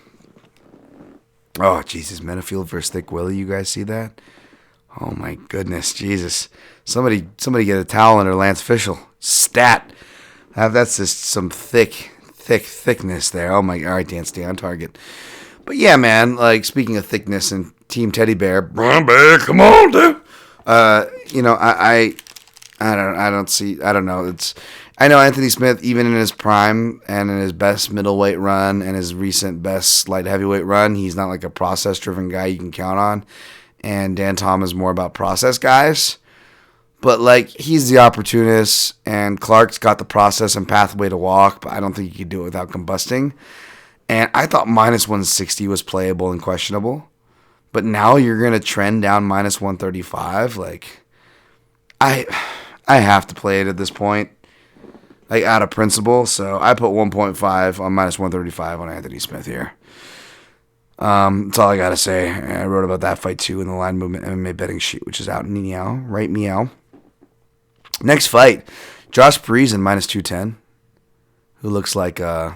S1: Oh, Jesus, Menafield versus Thick Willie, you guys see that? Oh, my goodness, Jesus. Somebody get a towel under Lance Fishel. Stat. That's just some thickness there. Oh my! All right, Dan, stay on target. But yeah, man. Like, speaking of thickness and Team Teddy Bear, Brown Bear, come on, dude. I don't know. I know Anthony Smith, even in his prime and in his best middleweight run and his recent best light heavyweight run, he's not like a process-driven guy you can count on. And Dan Tom is more about process guys. But, like, he's the opportunist, and Clark's got the process and pathway to walk, but I don't think he could do it without combusting. And I thought minus 160 was playable and questionable. But now you're going to trend down minus 135. Like, I have to play it at this point, like, out of principle. So I put 1.5 on minus 135 on Anthony Smith here. That's all I got to say. I wrote about that fight, too, in the Line Movement MMA betting sheet, which is out. Meow, right? Meow. Next fight, Josh Parisen minus 210, who looks like the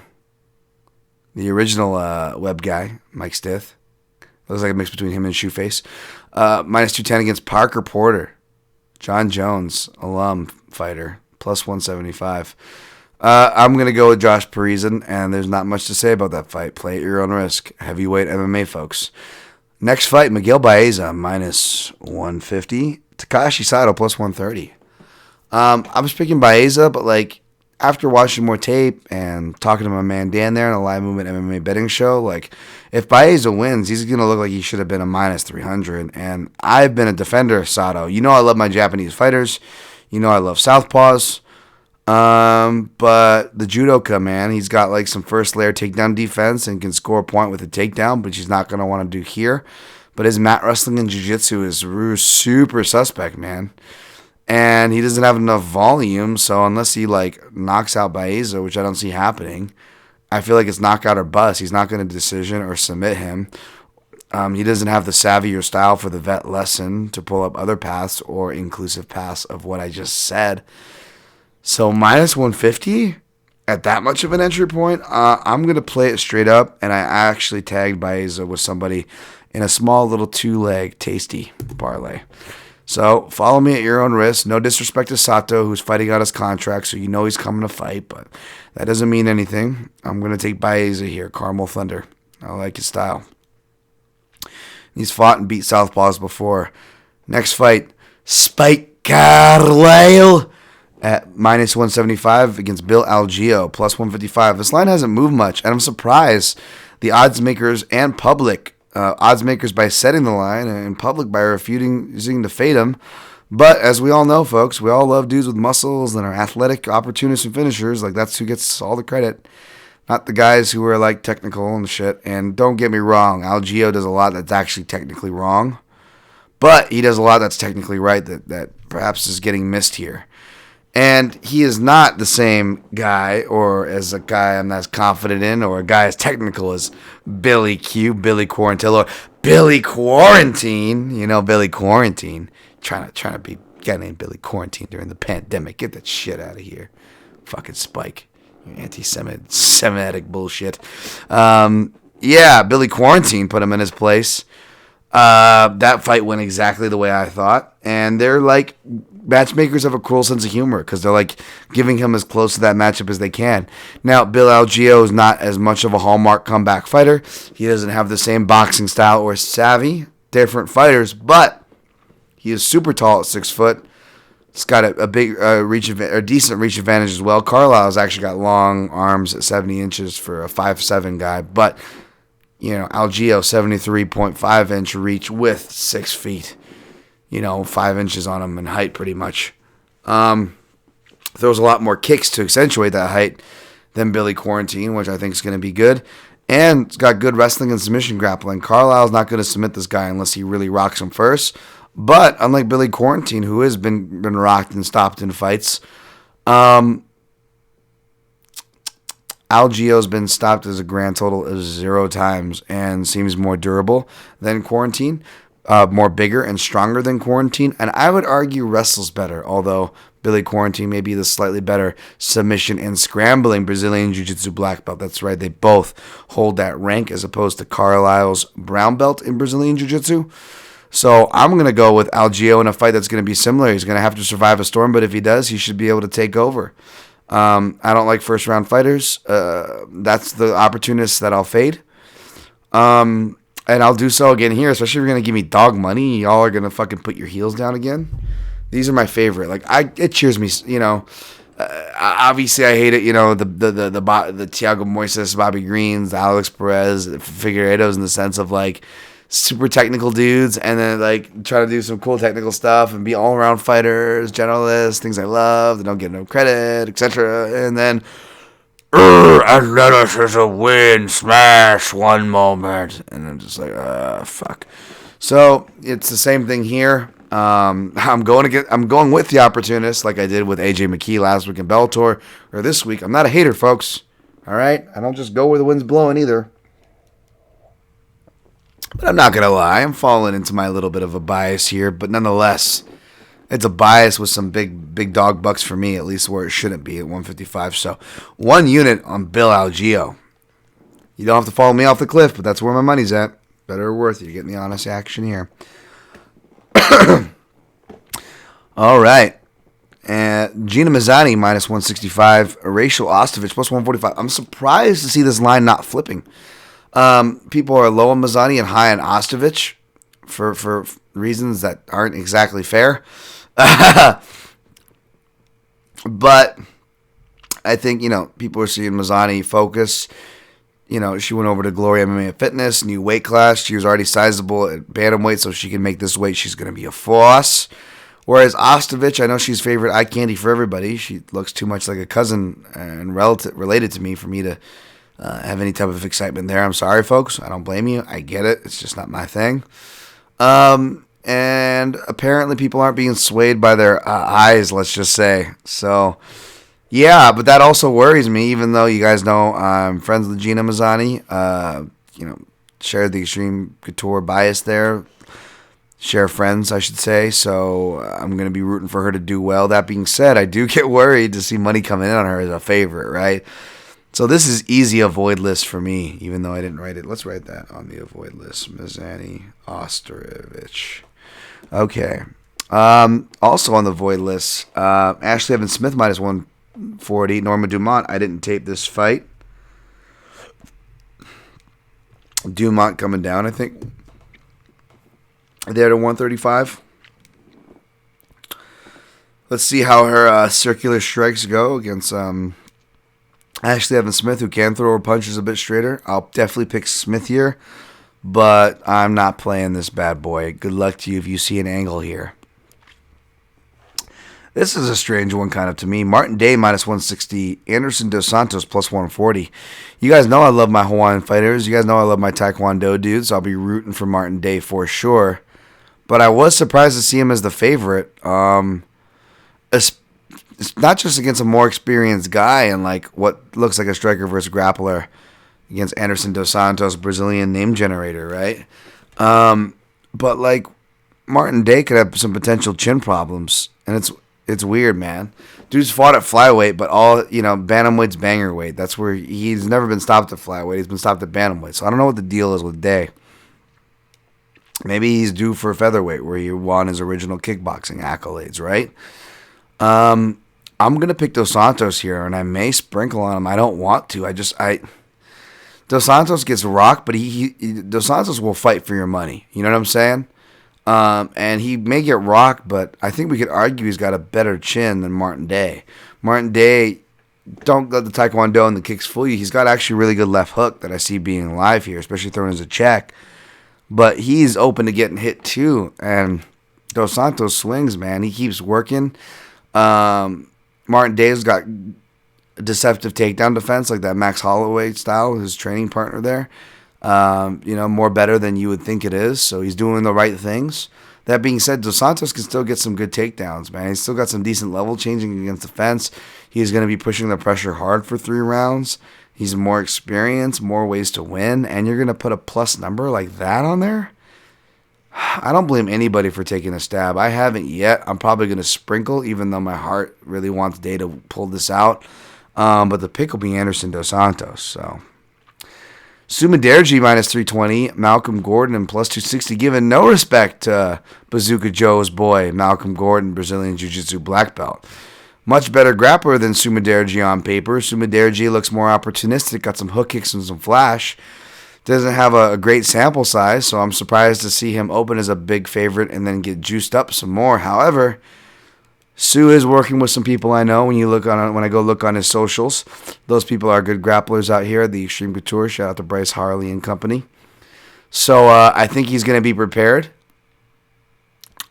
S1: original web guy, Mike Stith. Looks like a mix between him and Shoeface. Minus 210 against Parker Porter. John Jones, alum fighter, plus 175. I'm going to go with Josh Parisen, and there's not much to say about that fight. Play at your own risk. Heavyweight MMA, folks. Next fight, Miguel Baeza, minus 150. Takashi Sato, plus 130. I was picking Baeza, but like after watching more tape and talking to my man Dan there on the Live Movement MMA betting show, like if Baeza wins, he's going to look like he should have been a minus 300. And I've been a defender of Sato. You know I love my Japanese fighters. You know I love southpaws. But the judoka, man, he's got like some first layer takedown defense and can score a point with a takedown, which he's not going to want to do here. But his mat wrestling and jiu-jitsu is super suspect, man. And he doesn't have enough volume, so unless he like knocks out Baeza, which I don't see happening, I feel like it's knockout or bust. He's not going to decision or submit him. He doesn't have the savvy or style for the vet lesson to pull up other paths or inclusive paths of what I just said. So minus 150 at that much of an entry point, I'm going to play it straight up, and I actually tagged Baeza with somebody in a small little 2-leg tasty parlay. So follow me at your own risk. No disrespect to Sato, who's fighting out his contract, so you know he's coming to fight, but that doesn't mean anything. I'm going to take Baeza here, Carmel Thunder. I like his style. He's fought and beat Southpaws before. Next fight, Spike Carlisle at minus 175 against Bill Algeo, plus 155. This line hasn't moved much, and I'm surprised the odds makers and public odds makers by setting the line and public by refusing to fade him. But as we all know, folks, we all love dudes with muscles and are athletic opportunists and finishers. Like that's who gets all the credit, not the guys who are like technical and shit. And don't get me wrong, Algeo does a lot that's actually technically wrong, but he does a lot that's technically right that perhaps is getting missed here. And he is not the same guy or as a guy I'm not as confident in or a guy as technical as Billy Q, Billy Quarantillo, Billy Quarantine. You know, Billy Quarantine. Trying to be a guy named Billy Quarantine during the pandemic. Get that shit out of here. Fucking Spike. Anti-Semitic bullshit. Yeah, Billy Quarantine put him in his place. That fight went exactly the way I thought. And they're like, matchmakers have a cruel sense of humor because they're like giving him as close to that matchup as they can. Now, Bill Algeo is not as much of a hallmark comeback fighter. He doesn't have the same boxing style or savvy. Different fighters, but he is super tall at 6 foot. He's got a big decent reach advantage as well. Carlisle's actually got long arms at 70 inches for a 5'7" guy, but you know, Algeo 73.5 inch reach with 6 feet. 5 inches on him in height pretty much. Throws a lot more kicks to accentuate that height than Billy Quarantine, which I think is going to be good. And it's got good wrestling and submission grappling. Carlisle's not going to submit this guy unless he really rocks him first. But unlike Billy Quarantine, who has been rocked and stopped in fights, Algeo's been stopped as a grand total of 0 times and seems more durable than Quarantine. More bigger and stronger than Quarantine, and I would argue wrestles better, although Billy Quarantine may be the slightly better submission and scrambling Brazilian Jiu-Jitsu black belt. That's right, they both hold that rank as opposed to Carlisle's brown belt in Brazilian Jiu-Jitsu. So I'm going to go with Algeo in a fight that's going to be similar. He's going to have to survive a storm, but if he does, he should be able to take over. I don't like first-round fighters. That's the opportunists that I'll fade. And I'll do so again here, especially if you're going to give me dog money. Y'all are going to fucking put your heels down again. These are my favorite. It cheers me, obviously I hate it, the Thiago Moises, Bobby Greens, the Alex Perez, the Figueiredos in the sense of like super technical dudes and then like try to do some cool technical stuff and be all-around fighters, generalists, things I love, they don't get no credit, etc. And then Athletics is a win, smash, one moment. And I'm just like, fuck. So it's the same thing here. I'm going with the opportunist like I did with AJ McKee last week in Bellator, or this week. I'm not a hater, folks. All right? I don't just go where the wind's blowing either. But I'm not going to lie. I'm falling into my little bit of a bias here. But nonetheless, It's a bias with some big dog bucks for me, at least where it shouldn't be at 155. So 1 unit on Bill Algeo. You don't have to follow me off the cliff, but that's where my money's at. Better or worth it. You're getting the honest action here. All right. And Gina Mazzani minus 165. Rachel Ostovich plus 145. I'm surprised to see this line not flipping. People are low on Mazzani and high on Ostovich for reasons that aren't exactly fair. But I think, people are seeing Mazzani focus. She went over to Glory MMA Fitness, new weight class. She was already sizable at bantamweight, so she can make this weight. She's going to be a force. Whereas Ostovich, I know she's favorite eye candy for everybody. She looks too much like a cousin and related to me for me to have any type of excitement there. I'm sorry, folks. I don't blame you. I get it. It's just not my thing. And apparently people aren't being swayed by their eyes, let's just say. So, yeah, but that also worries me, even though you guys know I'm friends with Gina Mazzani. Share the Extreme Couture bias there. Share friends, I should say. So I'm going to be rooting for her to do well. That being said, I do get worried to see money coming in on her as a favorite, right? So this is easy avoid list for me, even though I didn't write it. Let's write that on the avoid list. Mazzani, Ostovich. Okay. Also on the void list, Ashley Evans Smith minus 140. Norma Dumont. I didn't tape this fight. Dumont coming down, I think. There to 135. Let's see how her circular strikes go against Ashley Evans Smith, who can throw her punches a bit straighter. I'll definitely pick Smith here, but I'm not playing this bad boy. Good luck to you if you see an angle here. This is a strange one kind of to me. Martin Day minus 160. Anderson Dos Santos plus 140. You guys know I love my Hawaiian fighters. You guys know I love my Taekwondo dudes. I'll be rooting for Martin Day for sure. But I was surprised to see him as the favorite. It's not just against a more experienced guy and like what looks like a striker versus grappler against Anderson Dos Santos, Brazilian name generator, right? But like Martin Day could have some potential chin problems, and it's weird, man. Dude's fought at flyweight, but bantamweight's banger weight. That's where he's never been stopped at flyweight. He's been stopped at bantamweight. So I don't know what the deal is with Day. Maybe he's due for featherweight where he won his original kickboxing accolades, right? I'm going to pick Dos Santos here, and I may sprinkle on him. I don't want to. Dos Santos gets rocked, but Dos Santos will fight for your money. You know what I'm saying? And he may get rocked, but I think we could argue he's got a better chin than Martin Day. Martin Day, don't let the Taekwondo and the kicks fool you. He's got actually really good left hook that I see being live here, especially throwing as a check. But he's open to getting hit too. And Dos Santos swings, man. He keeps working. Martin Day's got deceptive takedown defense like that Max Holloway style, his training partner there. More better than you would think it is. So he's doing the right things. That being said, Dos Santos can still get some good takedowns, man. He's still got some decent level changing against the fence. He's going to be pushing the pressure hard for 3 rounds. He's more experienced, more ways to win, and you're going to put a plus number like that on there? I don't blame anybody for taking a stab. I haven't yet. I'm probably going to sprinkle, even though my heart really wants Day to pull this out. But the pick will be Anderson Dos Santos. So Sumiderji minus 320, Malcolm Gordon and plus 260, giving no respect to Bazooka Joe's boy, Malcolm Gordon, Brazilian Jiu-Jitsu black belt. Much better grappler than Sumiderji on paper. Sumiderji looks more opportunistic, got some hook kicks and some flash. Doesn't have a great sample size, so I'm surprised to see him open as a big favorite and then get juiced up some more. However, Sue is working with some people I know. When I go look on his socials, those people are good grapplers out here at the Extreme Couture. Shout out to Bryce Harley and company. So I think he's going to be prepared.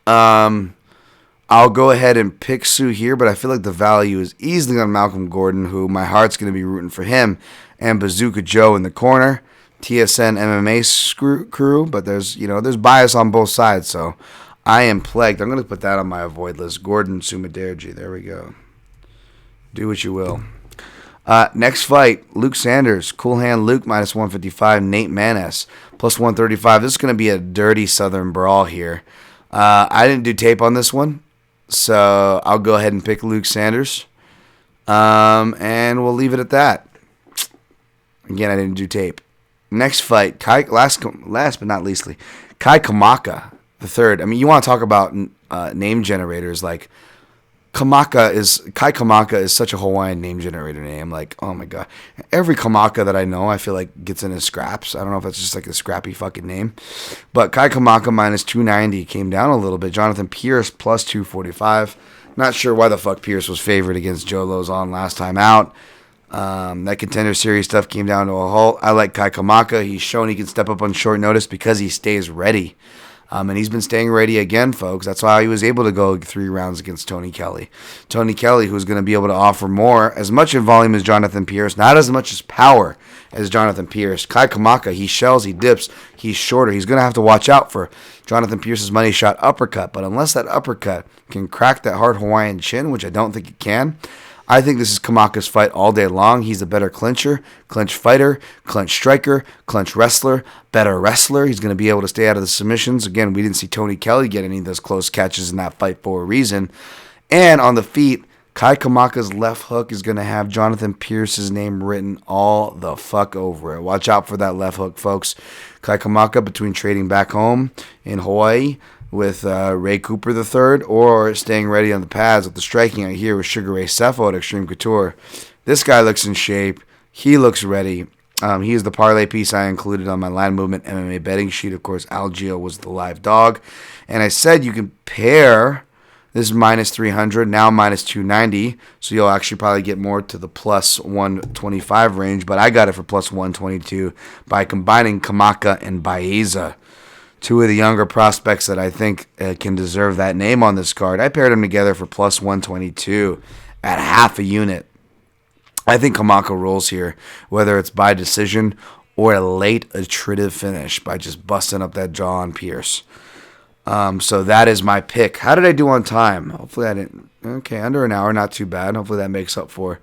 S1: I'll go ahead and pick Sue here, but I feel like the value is easily on Malcolm Gordon, who my heart's going to be rooting for him, and Bazooka Joe in the corner. TSN MMA crew, but there's bias on both sides, so I am plagued. I'm going to put that on my avoid list. Gordon Sumiderji. There we go. Do what you will. Next fight, Luke Sanders. Cool Hand Luke minus 155. Nate Manes plus 135. This is going to be a dirty Southern brawl here. I didn't do tape on this one. So I'll go ahead and pick Luke Sanders. And we'll leave it at that. Again, I didn't do tape. Next fight, last but not leastly, Kai Kamaka the third. I mean, you want to talk about name generators? Like Kai Kamaka is such a Hawaiian name generator name. Like, oh my god, every Kamaka that I know, I feel like gets into scraps. I don't know if that's just like a scrappy fucking name, but Kai Kamaka minus 290 came down a little bit. Jonathan Pierce plus 245. Not sure why the fuck Pierce was favored against Joe Lozon last time out. That Contender Series stuff came down to a halt. I like Kai Kamaka. He's shown he can step up on short notice because he stays ready. And he's been staying ready again, folks. That's why he was able to go 3 rounds against Tony Kelly. Tony Kelly, who's going to be able to offer more, as much in volume as Jonathan Pierce, not as much as power as Jonathan Pierce. Kai Kamaka, he shells, he dips, he's shorter. He's going to have to watch out for Jonathan Pierce's money shot uppercut. But unless that uppercut can crack that hard Hawaiian chin, which I don't think it can, I think this is Kamaka's fight all day long. He's a better clincher, clinch fighter, clinch striker, clinch wrestler, better wrestler. He's going to be able to stay out of the submissions. Again, we didn't see Tony Kelly get any of those close catches in that fight for a reason. And on the feet, Kai Kamaka's left hook is going to have Jonathan Pierce's name written all the fuck over it. Watch out for that left hook, folks. Kai Kamaka, between trading back home in Hawaii with Ray Cooper III, or staying ready on the pads with the striking out here with Sugar Ray Sefo at Extreme Couture. This guy looks in shape. He looks ready. He is the parlay piece I included on my line movement MMA betting sheet. Of course, Algio was the live dog. And I said you can pair this minus 300, now minus 290. So you'll actually probably get more to the plus 125 range. But I got it for plus 122 by combining Kamaka and Baeza. 2 of the younger prospects that I think can deserve that name on this card. I paired them together for plus 122 at half a unit. I think Kamaka rolls here, whether it's by decision or a late attritive finish by just busting up that jaw on Pierce. So that is my pick. How did I do on time? Hopefully I didn't. Okay, under an hour, not too bad. Hopefully that makes up for,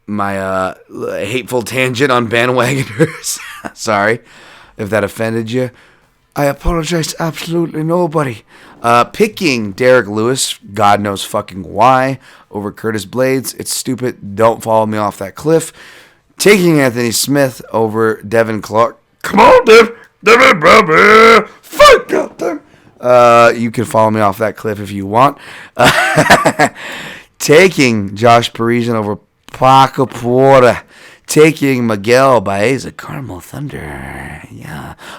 S1: my hateful tangent on bandwagoners. Sorry if that offended you. I apologize to absolutely nobody. Picking Derek Lewis, God knows fucking why, over Curtis Blades. It's stupid. Don't follow me off that cliff. Taking Anthony Smith over Devin Clark. Come on, Devin, brother. Fuck out there. You can follow me off that cliff if you want. Taking Josh Parisian over Paco Porta. Taking Miguel Baeza, Carmel Thunder,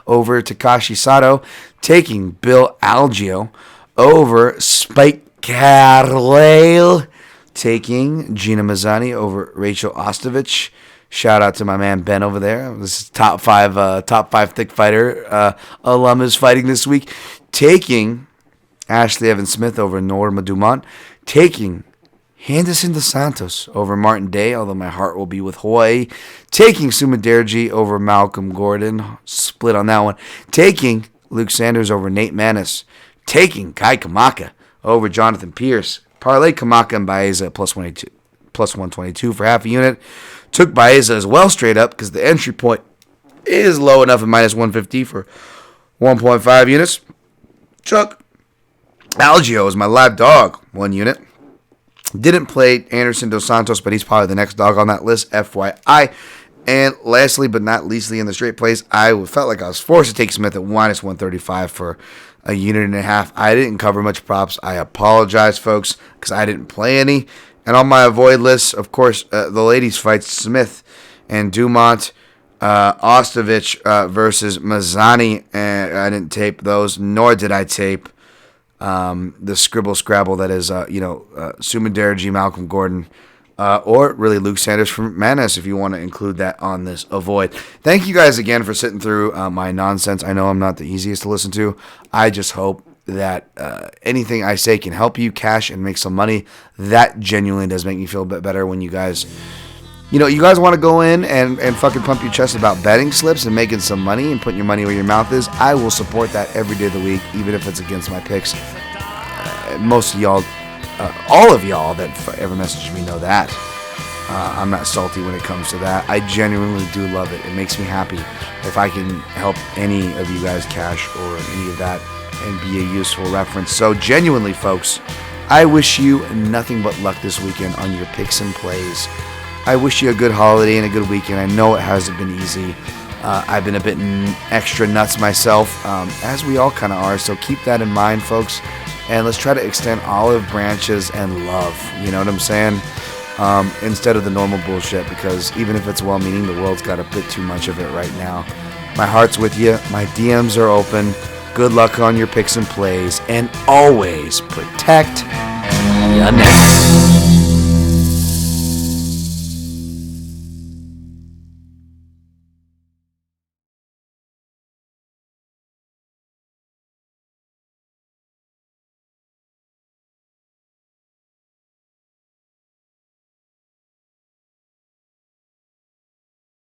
S1: over Takashi Sato. Taking Bill Algio over Spike Carlyle. Taking Gina Mazzani over Rachel Ostovich. Shout out to my man Ben over there. This is top five thick fighter alum is fighting this week. Taking Ashley Evans Smith over Norma Dumont. Taking Henderson Dos Santos over Martin Day, although my heart will be with Hawaii. Taking Sumaderji over Malcolm Gordon. Split on that one. Taking Luke Sanders over Nate Manis. Taking Kai Kamaka over Jonathan Pierce. Parlay Kamaka and Baeza plus 122 for half a unit. Took Baeza as well straight up because the entry point is low enough at minus 150 for 1.5 units. Chuck Algio is my live dog, 1 unit. Didn't play Anderson Dos Santos, but he's probably the next dog on that list, FYI. And lastly, but not leastly, in the straight plays, I felt like I was forced to take Smith at minus 135 for a unit and a half. I didn't cover much props. I apologize, folks, because I didn't play any. And on my avoid list, of course, the ladies' fights, Smith and Dumont, Ostovich versus Mazzani. And I didn't tape those, nor did I tape the scribble scrabble that is, Sumaderji, Malcolm Gordon, or really Luke Sanders from Manis, if you want to include that on this avoid. Thank you guys again for sitting through my nonsense. I know I'm not the easiest to listen to. I just hope that anything I say can help you cash and make some money. That genuinely does make me feel a bit better when you guys... you guys want to go in and fucking pump your chest about betting slips and making some money and putting your money where your mouth is. I will support that every day of the week, even if it's against my picks. Most of y'all, all of y'all that ever messaged me know that. I'm not salty when it comes to that. I genuinely do love it. It makes me happy if I can help any of you guys cash or any of that and be a useful reference. So genuinely, folks, I wish you nothing but luck this weekend on your picks and plays. I wish you a good holiday and a good weekend. I know it hasn't been easy. I've been a bit extra nuts myself, as we all kind of are, so keep that in mind, folks, and let's try to extend olive branches and love, you know what I'm saying, instead of the normal bullshit, because even if it's well-meaning, the world's got a bit too much of it right now. My heart's with you. My DMs are open. Good luck on your picks and plays, and always protect your necks.